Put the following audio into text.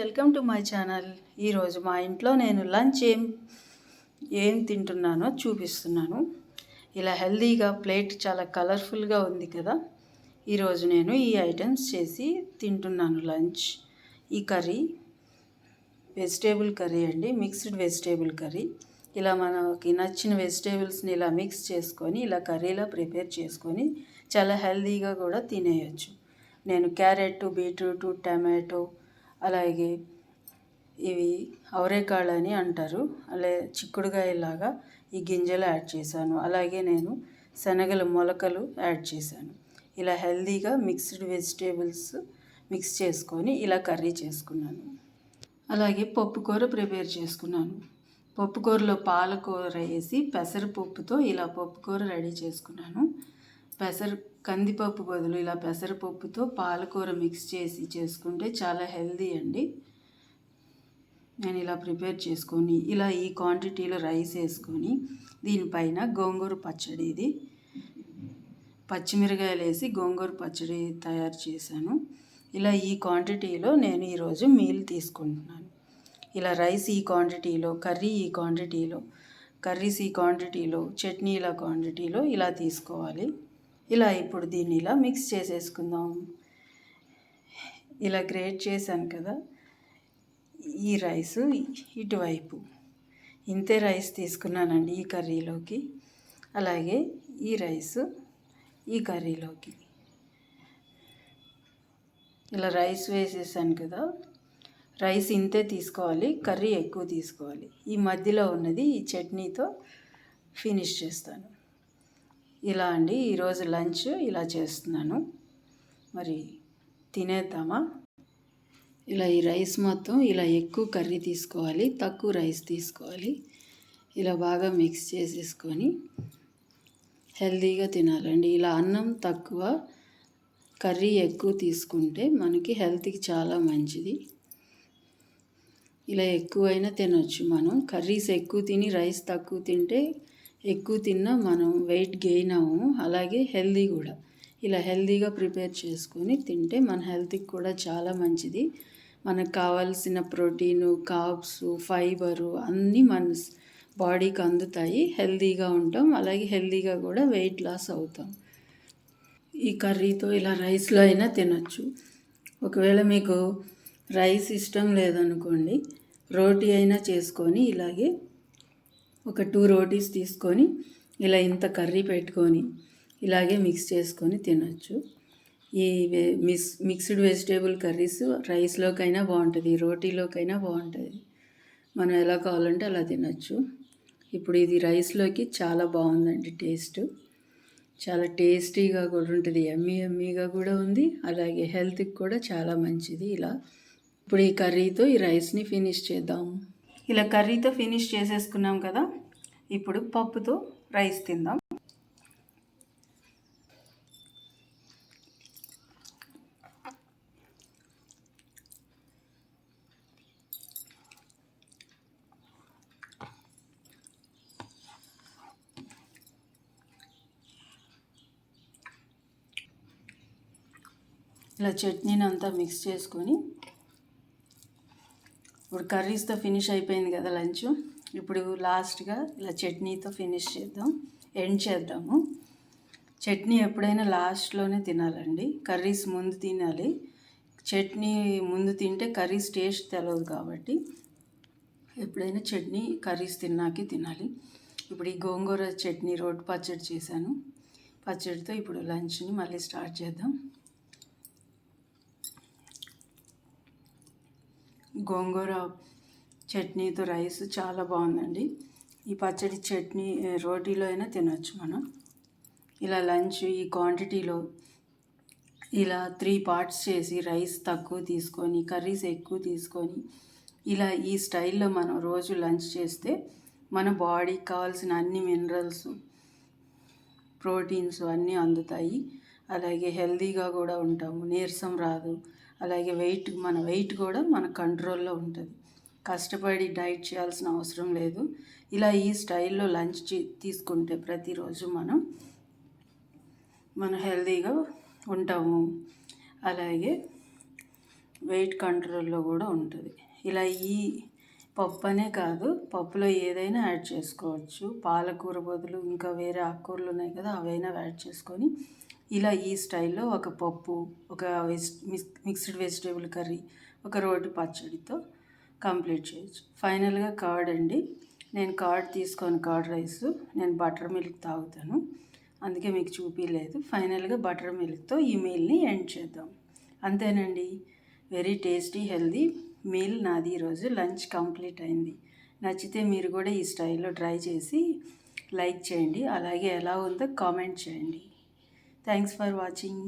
Welcome to my channel. ఈరోజు మా ఇంట్లో నేను లంచ్ ఏం తింటున్నానో చూపిస్తున్నాను. ఇలా హెల్దీగా ప్లేట్ చాలా కలర్ఫుల్గా ఉంది కదా. ఈరోజు నేను ఈ ఐటమ్స్ చేసి తింటున్నాను లంచ్. ఈ కర్రీ వెజిటేబుల్ కర్రీ అండి, మిక్స్డ్ వెజిటేబుల్ కర్రీ. ఇలా మనకి నచ్చిన వెజిటేబుల్స్ని ఇలా మిక్స్ చేసుకొని ఇలా కర్రీలా ప్రిపేర్ చేసుకొని చాలా హెల్దీగా కూడా తినేయచ్చు. నేను క్యారెట్, బీట్రూట్, టమాటో, అలాగే ఇవి అవరేకాళ్ళు అని అంటారు, అలాగే చిక్కుడుకాయలాగా ఈ గింజలు యాడ్ చేశాను. అలాగే నేను శనగల మొలకలు యాడ్ చేశాను. ఇలా హెల్దీగా మిక్స్డ్ వెజిటేబుల్స్ మిక్స్ చేసుకొని ఇలా కర్రీ చేసుకున్నాను. అలాగే పప్పుకూర ప్రిపేర్ చేసుకున్నాను. పప్పుకూరలో పాలకూర వేసి పెసరపప్పుతో ఇలా పప్పుకూర రెడీ చేసుకున్నాను. కందిపప్పు బదులు ఇలా పెసరపప్పుతో పాలకూర మిక్స్ చేసి చేసుకుంటే చాలా హెల్దీ అండి. నేను ఇలా ప్రిపేర్ చేసుకొని ఇలా ఈ క్వాంటిటీలో రైస్ వేసుకొని దీనిపైన గోంగూర పచ్చడి, ఇది పచ్చిమిరకాయలు వేసి గోంగూర పచ్చడి తయారు చేశాను. ఇలా ఈ క్వాంటిటీలో నేను ఈరోజు మీల్ తీసుకుంటున్నాను. ఇలా రైస్ ఈ క్వాంటిటీలో, కర్రీస్ ఈ క్వాంటిటీలో, చట్నీ ఇలా క్వాంటిటీలో ఇలా తీసుకోవాలి. ఇలా ఇప్పుడు దీన్ని ఇలా మిక్స్ చేసేసుకుందాం. ఇలా గ్రేట్ చేశాను కదా, ఈ రైసు ఇటువైపు ఇంతే రైస్ తీసుకున్నానండి ఈ కర్రీలోకి. అలాగే ఈ రైసు ఈ కర్రీలోకి ఇలా రైస్ వేసేసాను కదా. రైస్ ఇంతే తీసుకోవాలి, కర్రీ ఎక్కువ తీసుకోవాలి. ఈ మధ్యలో ఉన్నది ఈ చట్నీతో ఫినిష్ చేస్తాను. ఇలా అండి ఈరోజు లంచ్ ఇలా చేస్తున్నాను. మరి తినేద్దామా? ఇలా ఈ రైస్ మొత్తం ఇలా ఎక్కువ కర్రీ తీసుకోవాలి, తక్కువ రైస్ తీసుకోవాలి. ఇలా బాగా మిక్స్ చేసేసుకొని హెల్దీగా తినాలండి. ఇలా అన్నం తక్కువ, కర్రీ ఎక్కువ తీసుకుంటే మనకి హెల్త్కి చాలా మంచిది. ఇలా ఎక్కువైనా తినొచ్చు. మనం కర్రీస్ ఎక్కువ తిని రైస్ తక్కువ తింటే ఎక్కువ తిన్నా మనం వెయిట్ గెయిన్ అవ్వము, అలాగే హెల్దీ కూడా. ఇలా హెల్దీగా ప్రిపేర్ చేసుకొని తింటే మన హెల్త్కి కూడా చాలా మంచిది. మనకు కావాల్సిన ప్రోటీను, కార్బ్స్, ఫైబరు అన్నీ మన బాడీకి అందుతాయి. హెల్దీగా ఉంటాం, అలాగే హెల్దీగా కూడా వెయిట్ లాస్ అవుతాం. ఈ కర్రీతో ఇలా రైస్లో అయినా తినొచ్చు. ఒకవేళ మీకు రైస్ ఇష్టం లేదనుకోండి, రోటీ అయినా చేసుకొని ఇలాగే ఒక 2 రోటీస్ తీసుకొని ఇలా ఇంత కర్రీ పెట్టుకొని ఇలాగే మిక్స్ చేసుకొని తినచ్చు. ఈ మిక్స్డ్ వెజిటేబుల్ కర్రీస్ రైస్లోకైనా బాగుంటుంది, రోటీలోకైనా బాగుంటుంది. మనం ఎలా కావాలంటే అలా తినచ్చు. ఇప్పుడు ఇది రైస్లోకి చాలా బాగుందండి. టేస్ట్ చాలా టేస్టీగా కూడా ఉంటుంది, యమ్మీగా కూడా ఉంది, అలాగే హెల్త్కి కూడా చాలా మంచిది. ఇలా ఇప్పుడు ఈ కర్రీతో ఈ రైస్ని ఫినిష్ చేద్దాము. ఇలా కర్రీతో ఫినిష్ చేసేసుకున్నాం కదా. ఇప్పుడు పప్పుతో రైస్ తిందాం. ఇలా చట్నీని అంతా మిక్స్ చేసుకొని ఇప్పుడు కర్రీస్తో ఫినిష్ అయిపోయింది కదా లంచ్. ఇప్పుడు లాస్ట్గా ఇలా చట్నీతో ఫినిష్ ఎండ్ చేద్దాము. చట్నీ ఎప్పుడైనా లాస్ట్లోనే తినాలండి, కర్రీస్ ముందు తినాలి. చట్నీ ముందు తింటే కర్రీస్ టేస్ట్ తెలియదు కాబట్టి ఎప్పుడైనా చట్నీ కర్రీస్ తిన్నాకే తినాలి. ఇప్పుడు ఈ గోంగూర చట్నీ, రోటి పచ్చడి చేశాను. పచ్చడితో ఇప్పుడు లంచ్ని మళ్ళీ స్టార్ట్ చేద్దాం. గోంగూర చట్నీతో రైస్ చాలా బాగుందండి. ఈ పచ్చడి చట్నీ రోటీలో అయినా తినొచ్చు మనం. ఇలా లంచ్ ఈ క్వాంటిటీలో ఇలా 3 పార్ట్స్ చేసి రైస్ తక్కువ తీసుకొని కర్రీస్ ఎక్కువ తీసుకొని ఇలా ఈ స్టైల్లో మనం రోజు లంచ్ చేస్తే మన బాడీకి కావాల్సిన అన్ని మినరల్స్, ప్రోటీన్స్ అన్నీ అందుతాయి. అలాగే హెల్తీగా కూడా ఉంటాము, నీరసం రాదు. అలాగే మన వెయిట్ కూడా మన కంట్రోల్లో ఉంటుంది. కష్టపడి డైట్ చేయాల్సిన అవసరం లేదు. ఇలా ఈ స్టైల్లో లంచ్ తీసుకుంటే ప్రతిరోజు మనం హెల్తీగా ఉంటాము. అలాగే వెయిట్ కంట్రోల్లో కూడా ఉంటుంది. ఇలా ఈ పప్పు అనే కాదు, పప్పులో ఏదైనా యాడ్ చేసుకోవచ్చు. పాలకూర బదులు ఇంకా వేరే ఆకుకూరలు ఉన్నాయి కదా, అవైనా యాడ్ చేసుకొని ఇలా ఈ స్టైల్లో ఒక పప్పు, ఒక మిక్స్డ్ వెజిటేబుల్ కర్రీ, ఒక రోటి పచ్చడితో కంప్లీట్ చేయొచ్చు. ఫైనల్గా కర్డ్ అండి. నేను కర్డ్ తీసుకొని కర్డ్ రైస్, నేను బటర్ మిల్క్ తాగుతాను, అందుకే మీకు చూపించలేదు. ఫైనల్గా బటర్ మిల్క్తో ఈ మీల్ని ఎండ్ చేద్దాం. అంతేనండి, వెరీ టేస్టీ హెల్దీ మీల్ నాది ఈరోజు లంచ్ కంప్లీట్ అయింది. నచ్చితే మీరు కూడా ఈ స్టైల్లో ట్రై చేసి లైక్ చేయండి, అలాగే ఎలా ఉందో కామెంట్ చేయండి. Thanks for watching.